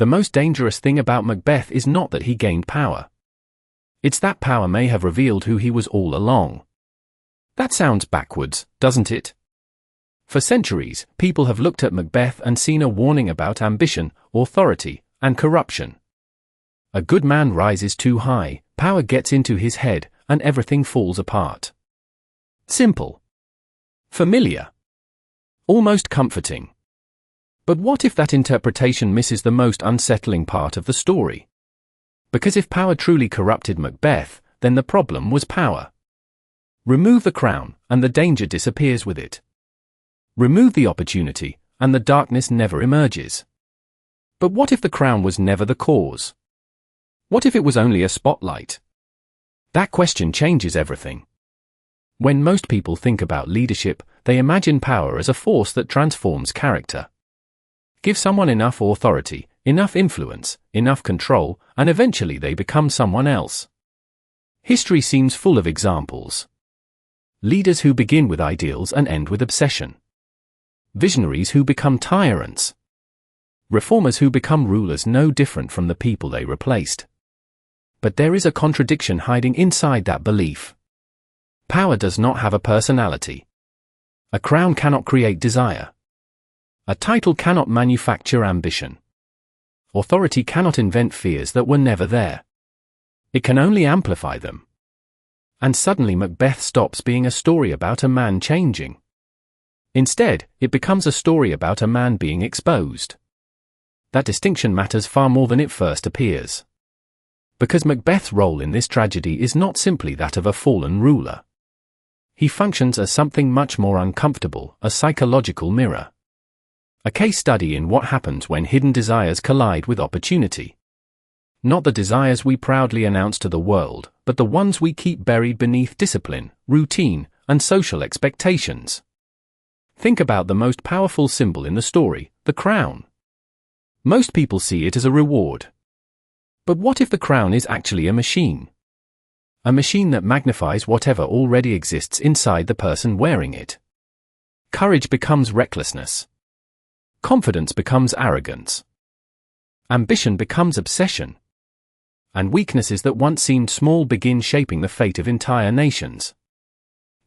The most dangerous thing about Macbeth is not that he gained power. It's that power may have revealed who he was all along. That sounds backwards, doesn't it? For centuries, people have looked at Macbeth and seen a warning about ambition, authority, and corruption. A good man rises too high, power gets into his head, and everything falls apart. Simple. Familiar. Almost comforting. But what if that interpretation misses the most unsettling part of the story? Because if power truly corrupted Macbeth, then the problem was power. Remove the crown, and the danger disappears with it. Remove the opportunity, and the darkness never emerges. But what if the crown was never the cause? What if it was only a spotlight? That question changes everything. When most people think about leadership, they imagine power as a force that transforms character. Give someone enough authority, enough influence, enough control, and eventually they become someone else. History seems full of examples. Leaders who begin with ideals and end with obsession. Visionaries who become tyrants. Reformers who become rulers no different from the people they replaced. But there is a contradiction hiding inside that belief. Power does not have a personality. A crown cannot create desire. A title cannot manufacture ambition. Authority cannot invent fears that were never there. It can only amplify them. And suddenly Macbeth stops being a story about a man changing. Instead, it becomes a story about a man being exposed. That distinction matters far more than it first appears. Because Macbeth's role in this tragedy is not simply that of a fallen ruler. He functions as something much more uncomfortable, a psychological mirror. A case study in what happens when hidden desires collide with opportunity. Not the desires we proudly announce to the world, but the ones we keep buried beneath discipline, routine, and social expectations. Think about the most powerful symbol in the story, the crown. Most people see it as a reward. But what if the crown is actually a machine? A machine that magnifies whatever already exists inside the person wearing it. Courage becomes recklessness. Confidence becomes arrogance. Ambition becomes obsession. And weaknesses that once seemed small begin shaping the fate of entire nations.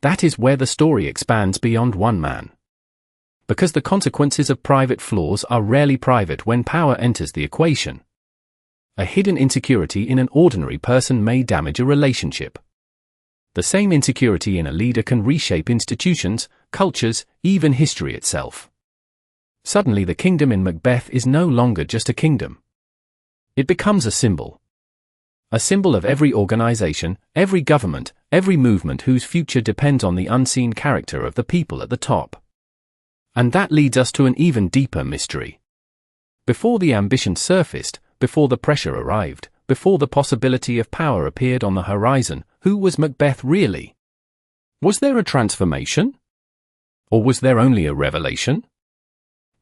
That is where the story expands beyond one man. Because the consequences of private flaws are rarely private when power enters the equation. A hidden insecurity in an ordinary person may damage a relationship. The same insecurity in a leader can reshape institutions, cultures, even history itself. Suddenly the kingdom in Macbeth is no longer just a kingdom. It becomes a symbol. A symbol of every organization, every government, every movement whose future depends on the unseen character of the people at the top. And that leads us to an even deeper mystery. Before the ambition surfaced, before the pressure arrived, before the possibility of power appeared on the horizon, who was Macbeth really? Was there a transformation? Or was there only a revelation?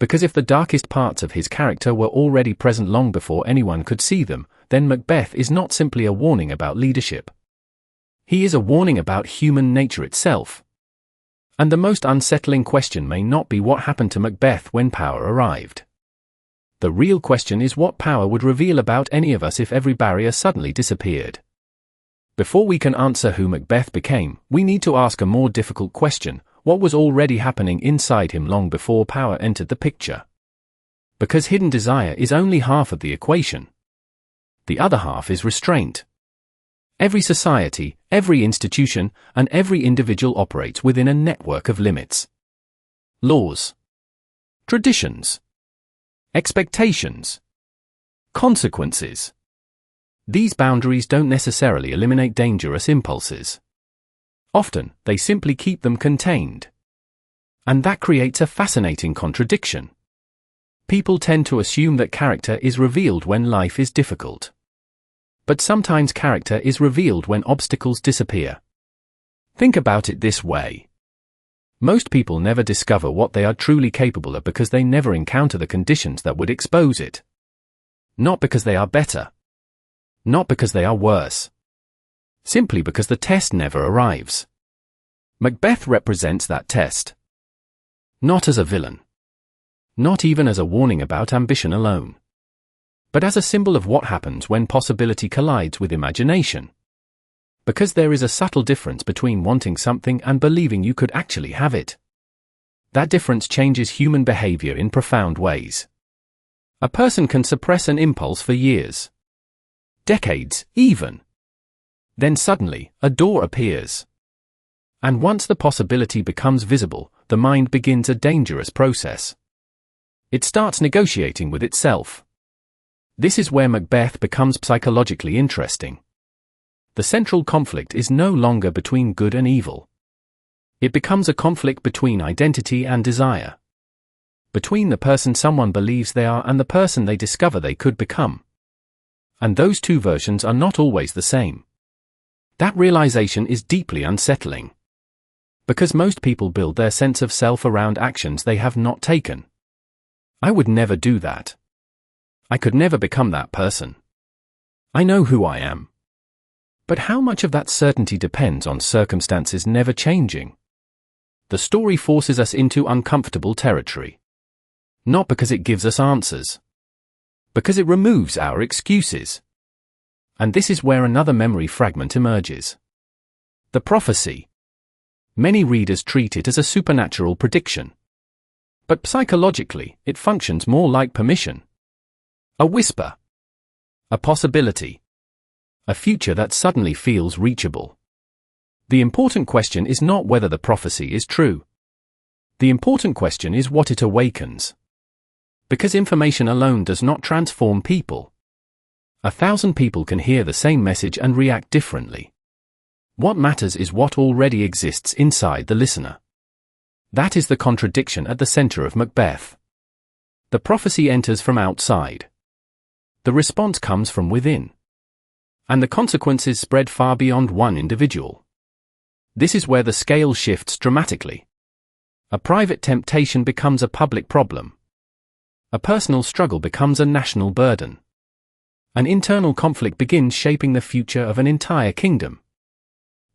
Because if the darkest parts of his character were already present long before anyone could see them, then Macbeth is not simply a warning about leadership. He is a warning about human nature itself. And the most unsettling question may not be what happened to Macbeth when power arrived. The real question is what power would reveal about any of us if every barrier suddenly disappeared. Before we can answer who Macbeth became, we need to ask a more difficult question: what was already happening inside him long before power entered the picture? Because hidden desire is only half of the equation. The other half is restraint. Every society, every institution, and every individual operates within a network of limits. Laws. Traditions. Expectations. Consequences. These boundaries don't necessarily eliminate dangerous impulses. Often, they simply keep them contained. And that creates a fascinating contradiction. People tend to assume that character is revealed when life is difficult. But sometimes character is revealed when obstacles disappear. Think about it this way. Most people never discover what they are truly capable of because they never encounter the conditions that would expose it. Not because they are better. Not because they are worse. Simply because the test never arrives. Macbeth represents that test. Not as a villain. Not even as a warning about ambition alone. but as a symbol of what happens when possibility collides with imagination. Because there is a subtle difference between wanting something and believing you could actually have it. That difference changes human behavior in profound ways. A person can suppress an impulse for years. Decades, even. Then suddenly, a door appears. And once the possibility becomes visible, the mind begins a dangerous process. It starts negotiating with itself. This is where Macbeth becomes psychologically interesting. The central conflict is no longer between good and evil. It becomes a conflict between identity and desire. Between the person someone believes they are and the person they discover they could become. And those two versions are not always the same. That realization is deeply unsettling. Because most people build their sense of self around actions they have not taken. I would never do that. I could never become that person. I know who I am. But how much of that certainty depends on circumstances never changing? The story forces us into uncomfortable territory. Not because it gives us answers. Because it removes our excuses. And this is where another memory fragment emerges. The prophecy. Many readers treat it as a supernatural prediction. But psychologically, it functions more like permission. A whisper. A possibility. A future that suddenly feels reachable. The important question is not whether the prophecy is true. The important question is what it awakens. Because information alone does not transform people. 1,000 people can hear the same message and react differently. What matters is what already exists inside the listener. That is the contradiction at the center of Macbeth. The prophecy enters from outside. The response comes from within. And the consequences spread far beyond one individual. This is where the scale shifts dramatically. A private temptation becomes a public problem. A personal struggle becomes a national burden. An internal conflict begins shaping the future of an entire kingdom.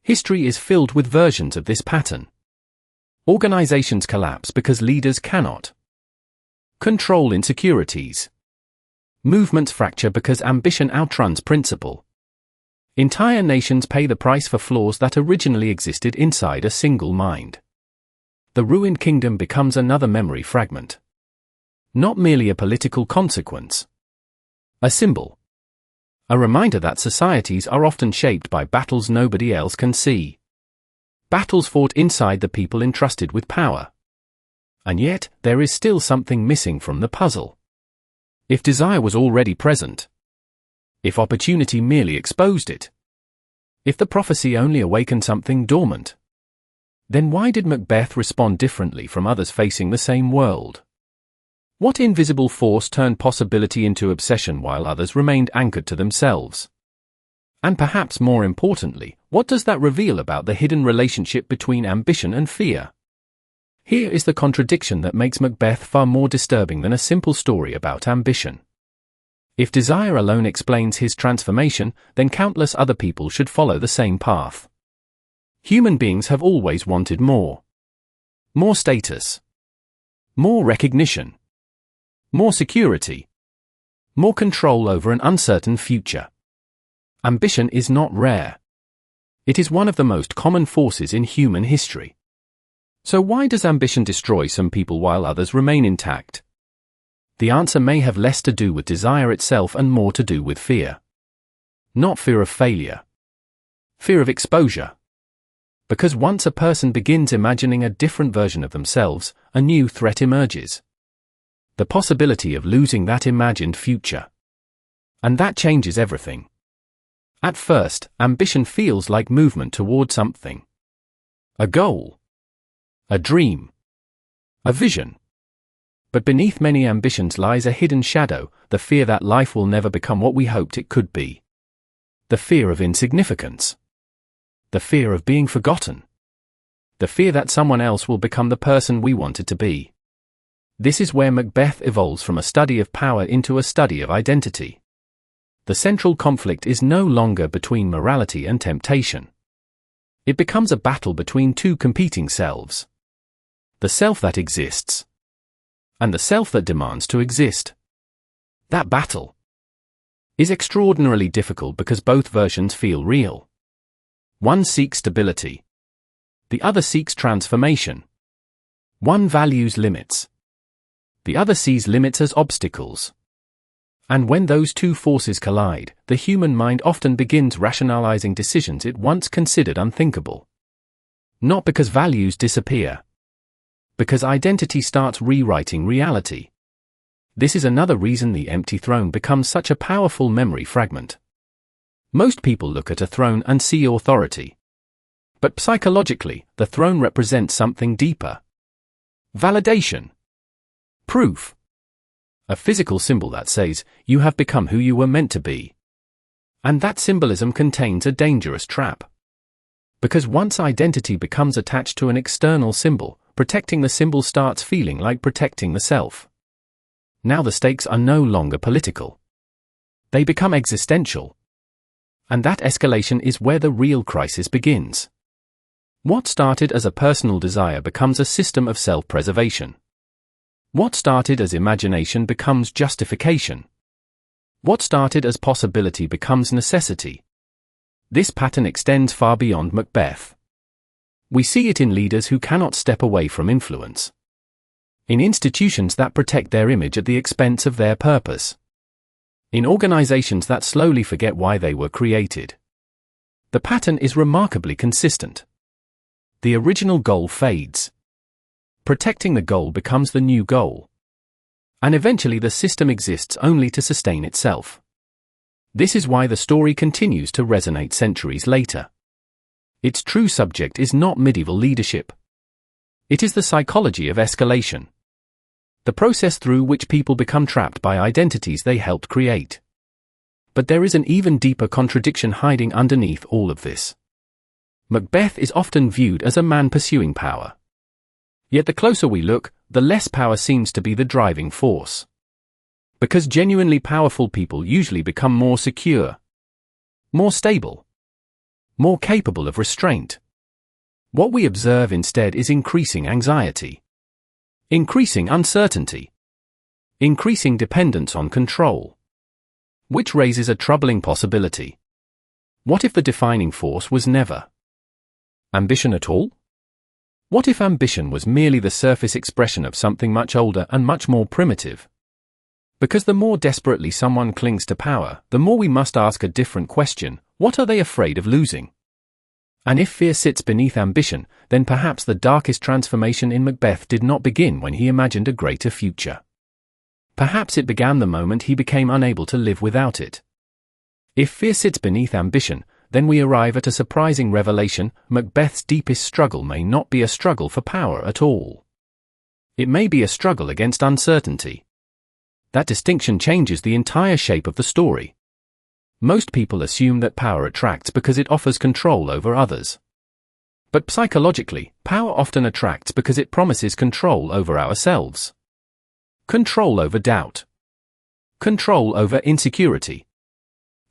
History is filled with versions of this pattern. Organizations collapse because leaders cannot control insecurities. Movements fracture because ambition outruns principle. Entire nations pay the price for flaws that originally existed inside a single mind. The ruined kingdom becomes another memory fragment. Not merely a political consequence. A symbol. A reminder that societies are often shaped by battles nobody else can see. Battles fought inside the people entrusted with power. And yet, there is still something missing from the puzzle. If desire was already present. If opportunity merely exposed it. If the prophecy only awakened something dormant. Then why did Macbeth respond differently from others facing the same world? What invisible force turned possibility into obsession while others remained anchored to themselves? And perhaps more importantly, what does that reveal about the hidden relationship between ambition and fear? Here is the contradiction that makes Macbeth far more disturbing than a simple story about ambition. If desire alone explains his transformation, then countless other people should follow the same path. Human beings have always wanted more. More status. More recognition. More security. More control over an uncertain future. Ambition is not rare. It is one of the most common forces in human history. So why does ambition destroy some people while others remain intact? The answer may have less to do with desire itself and more to do with fear. Not fear of failure. Fear of exposure. Because once a person begins imagining a different version of themselves, a new threat emerges. The possibility of losing that imagined future. And that changes everything. At first, ambition feels like movement toward something. A goal. A dream. A vision. But beneath many ambitions lies a hidden shadow, the fear that life will never become what we hoped it could be. The fear of insignificance. The fear of being forgotten. The fear that someone else will become the person we wanted to be. This is where Macbeth evolves from a study of power into a study of identity. The central conflict is no longer between morality and temptation. It becomes a battle between two competing selves. The self that exists. And the self that demands to exist. That battle is extraordinarily difficult because both versions feel real. One seeks stability. The other seeks transformation. One values limits. The other sees limits as obstacles. And when those two forces collide, the human mind often begins rationalizing decisions it once considered unthinkable. Not because values disappear. Because identity starts rewriting reality. This is another reason the empty throne becomes such a powerful memory fragment. Most people look at a throne and see authority. But psychologically, the throne represents something deeper. Validation. Proof. A physical symbol that says, you have become who you were meant to be. And that symbolism contains a dangerous trap. Because once identity becomes attached to an external symbol, protecting the symbol starts feeling like protecting the self. Now the stakes are no longer political. They become existential. And that escalation is where the real crisis begins. What started as a personal desire becomes a system of self-preservation. What started as imagination becomes justification. What started as possibility becomes necessity. This pattern extends far beyond Macbeth. We see it in leaders who cannot step away from influence. In institutions that protect their image at the expense of their purpose. In organizations that slowly forget why they were created. The pattern is remarkably consistent. The original goal fades. Protecting the goal becomes the new goal. And eventually the system exists only to sustain itself. This is why the story continues to resonate centuries later. Its true subject is not medieval leadership. It is the psychology of escalation. The process through which people become trapped by identities they helped create. But there is an even deeper contradiction hiding underneath all of this. Macbeth is often viewed as a man pursuing power. Yet the closer we look, the less power seems to be the driving force. Because genuinely powerful people usually become more secure, more stable, more capable of restraint. What we observe instead is increasing anxiety. Increasing uncertainty. Increasing dependence on control. Which raises a troubling possibility. What if the defining force was never ambition at all? What if ambition was merely the surface expression of something much older and much more primitive? Because the more desperately someone clings to power, the more we must ask a different question: what are they afraid of losing? And if fear sits beneath ambition, then perhaps the darkest transformation in Macbeth did not begin when he imagined a greater future. Perhaps it began the moment he became unable to live without it. If fear sits beneath ambition, then we arrive at a surprising revelation: Macbeth's deepest struggle may not be a struggle for power at all. It may be a struggle against uncertainty. That distinction changes the entire shape of the story. Most people assume that power attracts because it offers control over others. But psychologically, power often attracts because it promises control over ourselves. Control over doubt. Control over insecurity.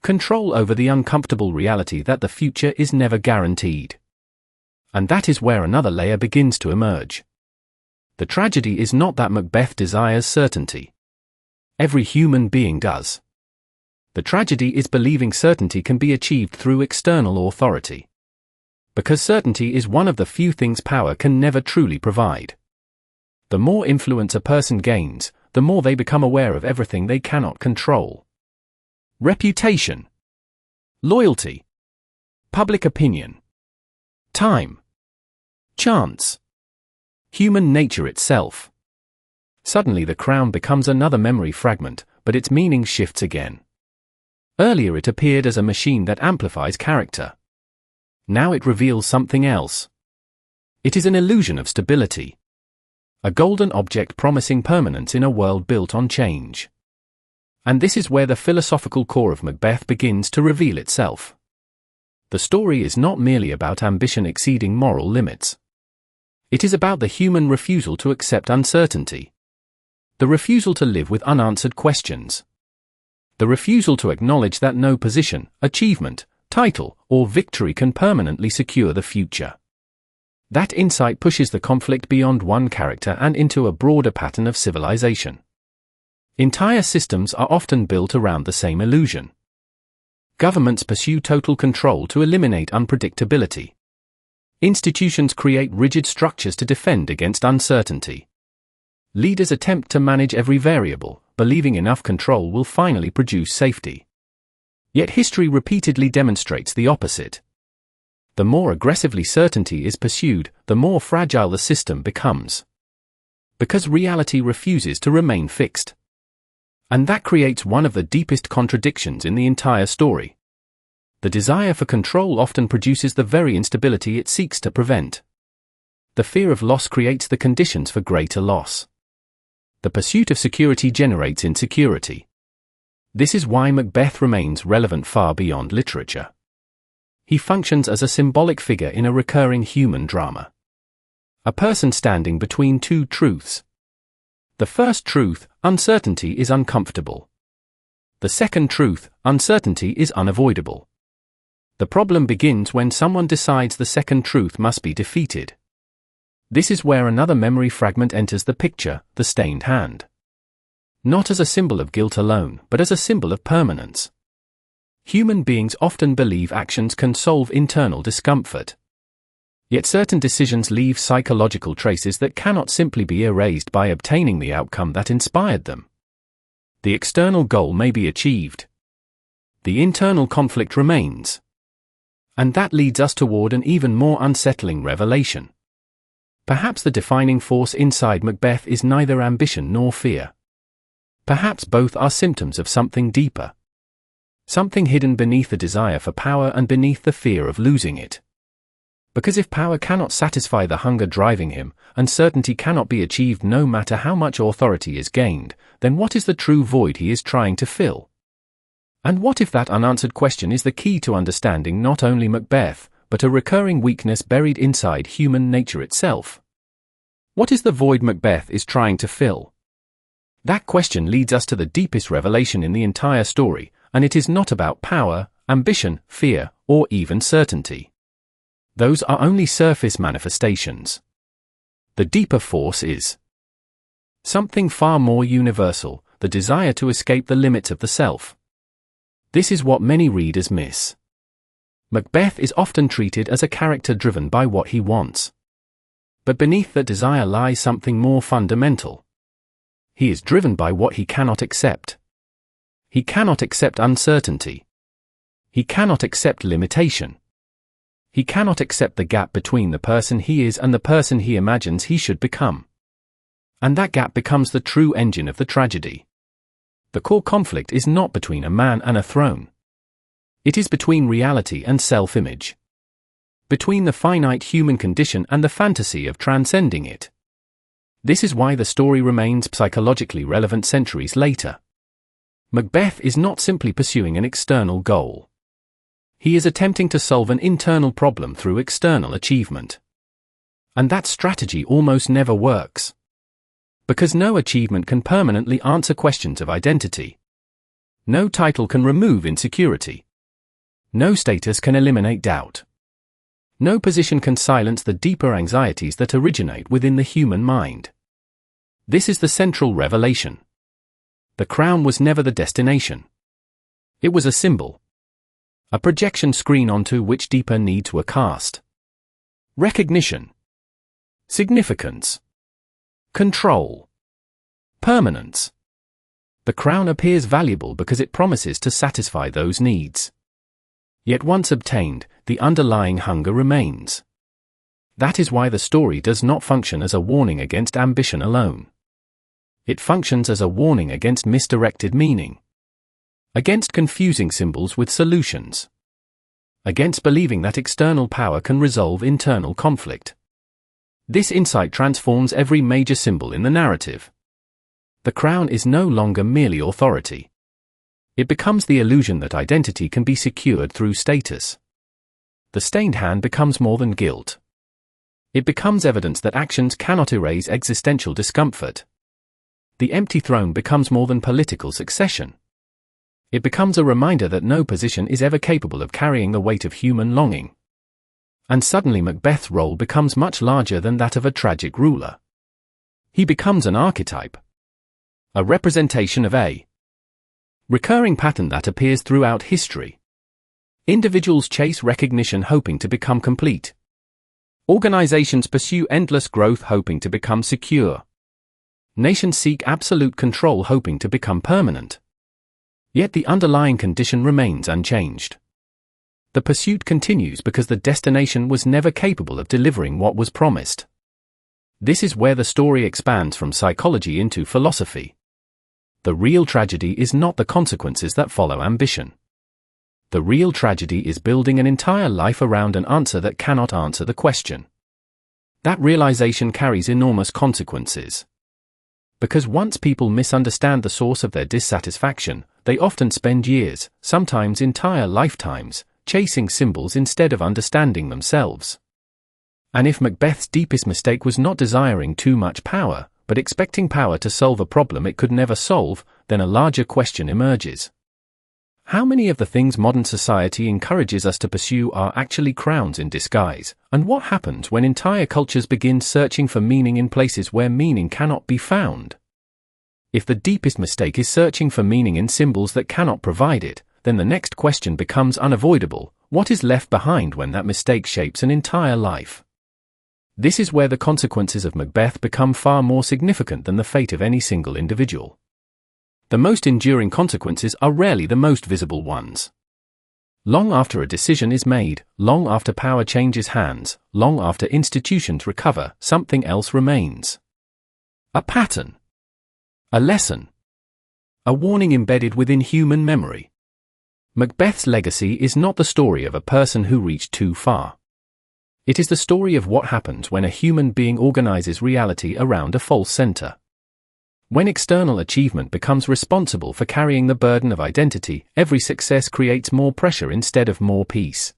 Control over the uncomfortable reality that the future is never guaranteed. And that is where another layer begins to emerge. The tragedy is not that Macbeth desires certainty. Every human being does. The tragedy is believing certainty can be achieved through external authority. Because certainty is one of the few things power can never truly provide. The more influence a person gains, the more they become aware of everything they cannot control. Reputation. Loyalty. Public opinion. Time. Chance. Human nature itself. Suddenly the crown becomes another memory fragment, but its meaning shifts again. Earlier it appeared as a machine that amplifies character. Now it reveals something else. It is an illusion of stability. A golden object promising permanence in a world built on change. And this is where the philosophical core of Macbeth begins to reveal itself. The story is not merely about ambition exceeding moral limits. It is about the human refusal to accept uncertainty. The refusal to live with unanswered questions. The refusal to acknowledge that no position, achievement, title, or victory can permanently secure the future. That insight pushes the conflict beyond one character and into a broader pattern of civilization. Entire systems are often built around the same illusion. Governments pursue total control to eliminate unpredictability. Institutions create rigid structures to defend against uncertainty. Leaders attempt to manage every variable, believing enough control will finally produce safety. Yet history repeatedly demonstrates the opposite. The more aggressively certainty is pursued, the more fragile the system becomes. Because reality refuses to remain fixed. And that creates one of the deepest contradictions in the entire story. The desire for control often produces the very instability it seeks to prevent. The fear of loss creates the conditions for greater loss. The pursuit of security generates insecurity. This is why Macbeth remains relevant far beyond literature. He functions as a symbolic figure in a recurring human drama. A person standing between two truths. The first truth, uncertainty, is uncomfortable. The second truth, uncertainty, is unavoidable. The problem begins when someone decides the second truth must be defeated. This is where another memory fragment enters the picture, the stained hand. Not as a symbol of guilt alone, but as a symbol of permanence. Human beings often believe actions can solve internal discomfort. Yet certain decisions leave psychological traces that cannot simply be erased by obtaining the outcome that inspired them. The external goal may be achieved. The internal conflict remains. And that leads us toward an even more unsettling revelation. Perhaps the defining force inside Macbeth is neither ambition nor fear. Perhaps both are symptoms of something deeper. Something hidden beneath the desire for power and beneath the fear of losing it. Because if power cannot satisfy the hunger driving him, and certainty cannot be achieved no matter how much authority is gained, then what is the true void he is trying to fill? And what if that unanswered question is the key to understanding not only Macbeth, but a recurring weakness buried inside human nature itself? What is the void Macbeth is trying to fill? That question leads us to the deepest revelation in the entire story, and it is not about power, ambition, fear, or even certainty. Those are only surface manifestations. The deeper force is something far more universal, the desire to escape the limits of the self. This is what many readers miss. Macbeth is often treated as a character driven by what he wants. But beneath that desire lies something more fundamental. He is driven by what he cannot accept. He cannot accept uncertainty. He cannot accept limitation. He cannot accept the gap between the person he is and the person he imagines he should become. And that gap becomes the true engine of the tragedy. The core conflict is not between a man and a throne. It is between reality and self-image. Between the finite human condition and the fantasy of transcending it. This is why the story remains psychologically relevant centuries later. Macbeth is not simply pursuing an external goal. He is attempting to solve an internal problem through external achievement. And that strategy almost never works. Because no achievement can permanently answer questions of identity. No title can remove insecurity. No status can eliminate doubt. No position can silence the deeper anxieties that originate within the human mind. This is the central revelation. The crown was never the destination. It was a symbol. A projection screen onto which deeper needs were cast. Recognition. Significance. Control. Permanence. The crown appears valuable because it promises to satisfy those needs. Yet once obtained, the underlying hunger remains. That is why the story does not function as a warning against ambition alone. It functions as a warning against misdirected meaning. Against confusing symbols with solutions. Against believing that external power can resolve internal conflict. This insight transforms every major symbol in the narrative. The crown is no longer merely authority. It becomes the illusion that identity can be secured through status. The stained hand becomes more than guilt. It becomes evidence that actions cannot erase existential discomfort. The empty throne becomes more than political succession. It becomes a reminder that no position is ever capable of carrying the weight of human longing. And suddenly Macbeth's role becomes much larger than that of a tragic ruler. He becomes an archetype. A representation of a recurring pattern that appears throughout history. Individuals chase recognition hoping to become complete. Organizations pursue endless growth hoping to become secure. Nations seek absolute control hoping to become permanent. Yet the underlying condition remains unchanged. The pursuit continues because the destination was never capable of delivering what was promised. This is where the story expands from psychology into philosophy. The real tragedy is not the consequences that follow ambition. The real tragedy is building an entire life around an answer that cannot answer the question. That realization carries enormous consequences. Because once people misunderstand the source of their dissatisfaction, they often spend years, sometimes entire lifetimes, chasing symbols instead of understanding themselves. And if Macbeth's deepest mistake was not desiring too much power, but expecting power to solve a problem it could never solve, then a larger question emerges. How many of the things modern society encourages us to pursue are actually crowns in disguise, and what happens when entire cultures begin searching for meaning in places where meaning cannot be found? If the deepest mistake is searching for meaning in symbols that cannot provide it, then the next question becomes unavoidable: what is left behind when that mistake shapes an entire life? This is where the consequences of Macbeth become far more significant than the fate of any single individual. The most enduring consequences are rarely the most visible ones. Long after a decision is made, long after power changes hands, long after institutions recover, something else remains. A pattern. A lesson. A warning embedded within human memory. Macbeth's legacy is not the story of a person who reached too far. It is the story of what happens when a human being organizes reality around a false center. When external achievement becomes responsible for carrying the burden of identity, every success creates more pressure instead of more peace.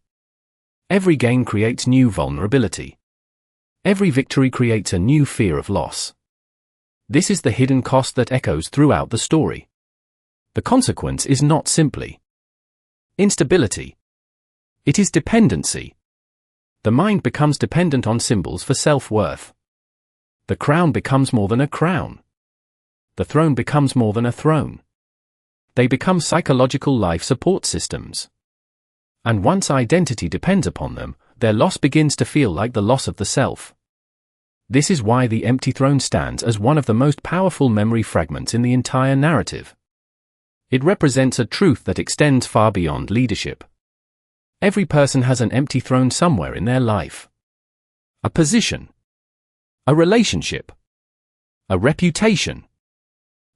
Every gain creates new vulnerability. Every victory creates a new fear of loss. This is the hidden cost that echoes throughout the story. The consequence is not simply instability. It is dependency. The mind becomes dependent on symbols for self-worth. The crown becomes more than a crown. The throne becomes more than a throne. They become psychological life support systems. And once identity depends upon them, their loss begins to feel like the loss of the self. This is why the empty throne stands as one of the most powerful memory fragments in the entire narrative. It represents a truth that extends far beyond leadership. Every person has an empty throne somewhere in their life. A position. A relationship. A reputation.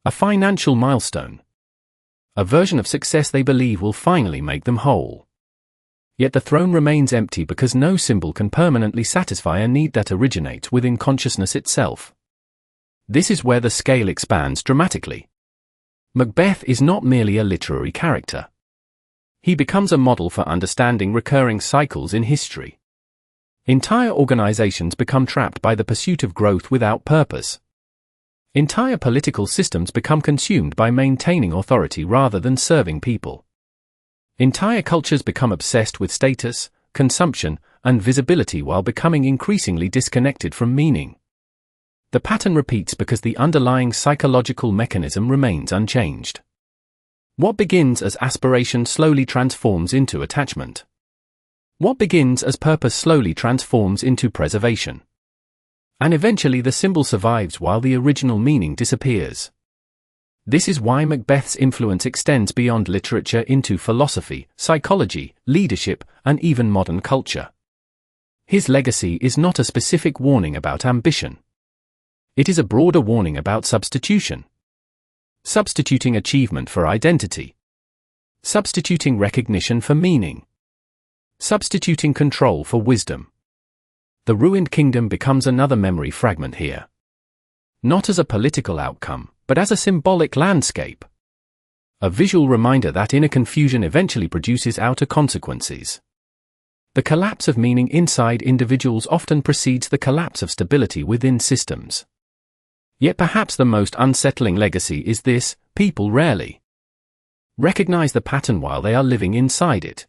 A financial milestone. A version of success they believe will finally make them whole. Yet the throne remains empty because no symbol can permanently satisfy a need that originates within consciousness itself. This is where the scale expands dramatically. Macbeth is not merely a literary character. He becomes a model for understanding recurring cycles in history. Entire organizations become trapped by the pursuit of growth without purpose. Entire political systems become consumed by maintaining authority rather than serving people. Entire cultures become obsessed with status, consumption, and visibility while becoming increasingly disconnected from meaning. The pattern repeats because the underlying psychological mechanism remains unchanged. What begins as aspiration slowly transforms into attachment. What begins as purpose slowly transforms into preservation. And eventually the symbol survives while the original meaning disappears. This is why Macbeth's influence extends beyond literature into philosophy, psychology, leadership, and even modern culture. His legacy is not a specific warning about ambition. It is a broader warning about substitution. Substituting achievement for identity. Substituting recognition for meaning. Substituting control for wisdom. The ruined kingdom becomes another memory fragment here. Not as a political outcome, but as a symbolic landscape. A visual reminder that inner confusion eventually produces outer consequences. The collapse of meaning inside individuals often precedes the collapse of stability within systems. Yet perhaps the most unsettling legacy is this: people rarely recognize the pattern while they are living inside it.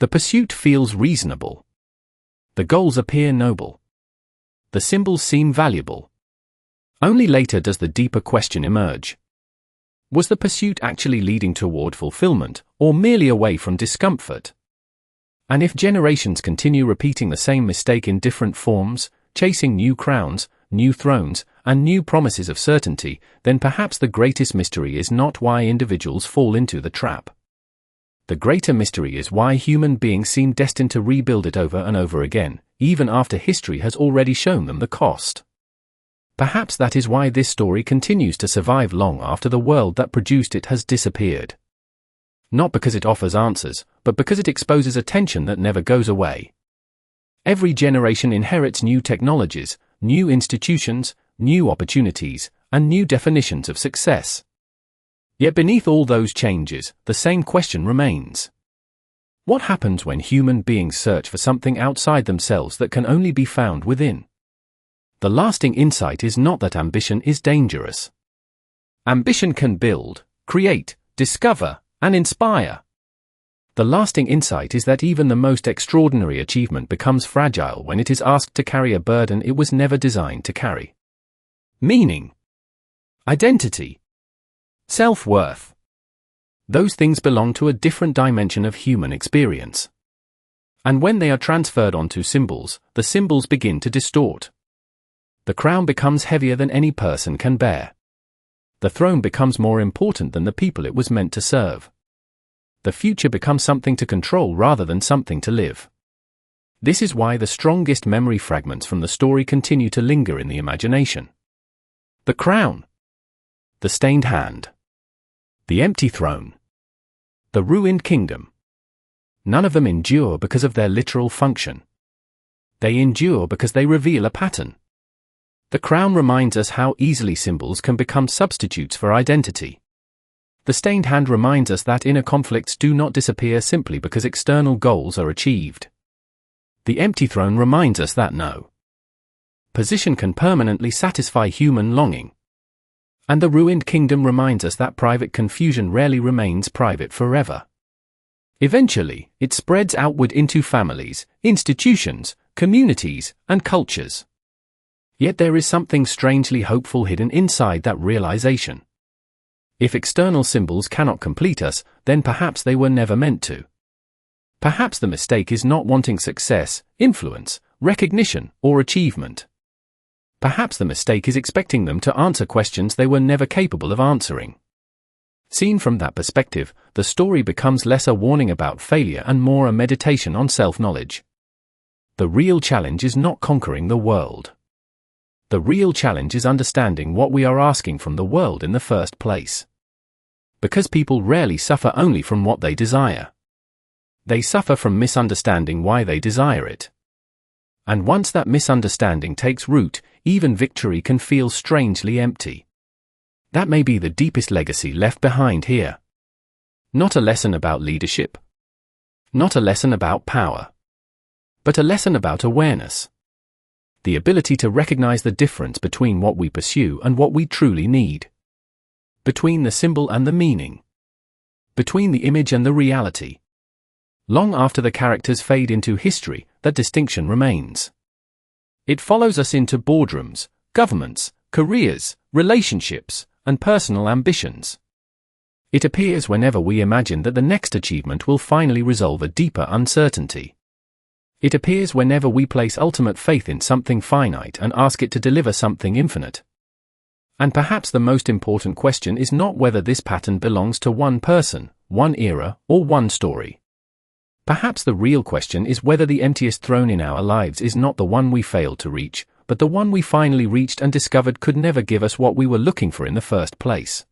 The pursuit feels reasonable. The goals appear noble. The symbols seem valuable. Only later does the deeper question emerge. Was the pursuit actually leading toward fulfillment, or merely away from discomfort? And if generations continue repeating the same mistake in different forms, chasing new crowns, new thrones, and new promises of certainty, then perhaps the greatest mystery is not why individuals fall into the trap. The greater mystery is why human beings seem destined to rebuild it over and over again, even after history has already shown them the cost. Perhaps that is why this story continues to survive long after the world that produced it has disappeared. Not because it offers answers, but because it exposes a tension that never goes away. Every generation inherits new technologies, new institutions, new opportunities, and new definitions of success. Yet beneath all those changes, the same question remains. What happens when human beings search for something outside themselves that can only be found within? The lasting insight is not that ambition is dangerous. Ambition can build, create, discover, and inspire. The lasting insight is that even the most extraordinary achievement becomes fragile when it is asked to carry a burden it was never designed to carry. Meaning, identity, self-worth. Those things belong to a different dimension of human experience. And when they are transferred onto symbols, the symbols begin to distort. The crown becomes heavier than any person can bear. The throne becomes more important than the people it was meant to serve. The future becomes something to control rather than something to live. This is why the strongest memory fragments from the story continue to linger in the imagination. The crown, the stained hand, the empty throne, the ruined kingdom. None of them endure because of their literal function. They endure because they reveal a pattern. The crown reminds us how easily symbols can become substitutes for identity. The stained hand reminds us that inner conflicts do not disappear simply because external goals are achieved. The empty throne reminds us that no position can permanently satisfy human longing. And the ruined kingdom reminds us that private confusion rarely remains private forever. Eventually, it spreads outward into families, institutions, communities, and cultures. Yet there is something strangely hopeful hidden inside that realization. If external symbols cannot complete us, then perhaps they were never meant to. Perhaps the mistake is not wanting success, influence, recognition, or achievement. Perhaps the mistake is expecting them to answer questions they were never capable of answering. Seen from that perspective, the story becomes less a warning about failure and more a meditation on self-knowledge. The real challenge is not conquering the world. The real challenge is understanding what we are asking from the world in the first place. Because people rarely suffer only from what they desire. They suffer from misunderstanding why they desire it. And once that misunderstanding takes root, even victory can feel strangely empty. That may be the deepest legacy left behind here. Not a lesson about leadership. Not a lesson about power. But a lesson about awareness. The ability to recognize the difference between what we pursue and what we truly need. Between the symbol and the meaning. Between the image and the reality. Long after the characters fade into history, that distinction remains. It follows us into boardrooms, governments, careers, relationships, and personal ambitions. It appears whenever we imagine that the next achievement will finally resolve a deeper uncertainty. It appears whenever we place ultimate faith in something finite and ask it to deliver something infinite. And perhaps the most important question is not whether this pattern belongs to one person, one era, or one story. Perhaps the real question is whether the emptiest throne in our lives is not the one we failed to reach, but the one we finally reached and discovered could never give us what we were looking for in the first place.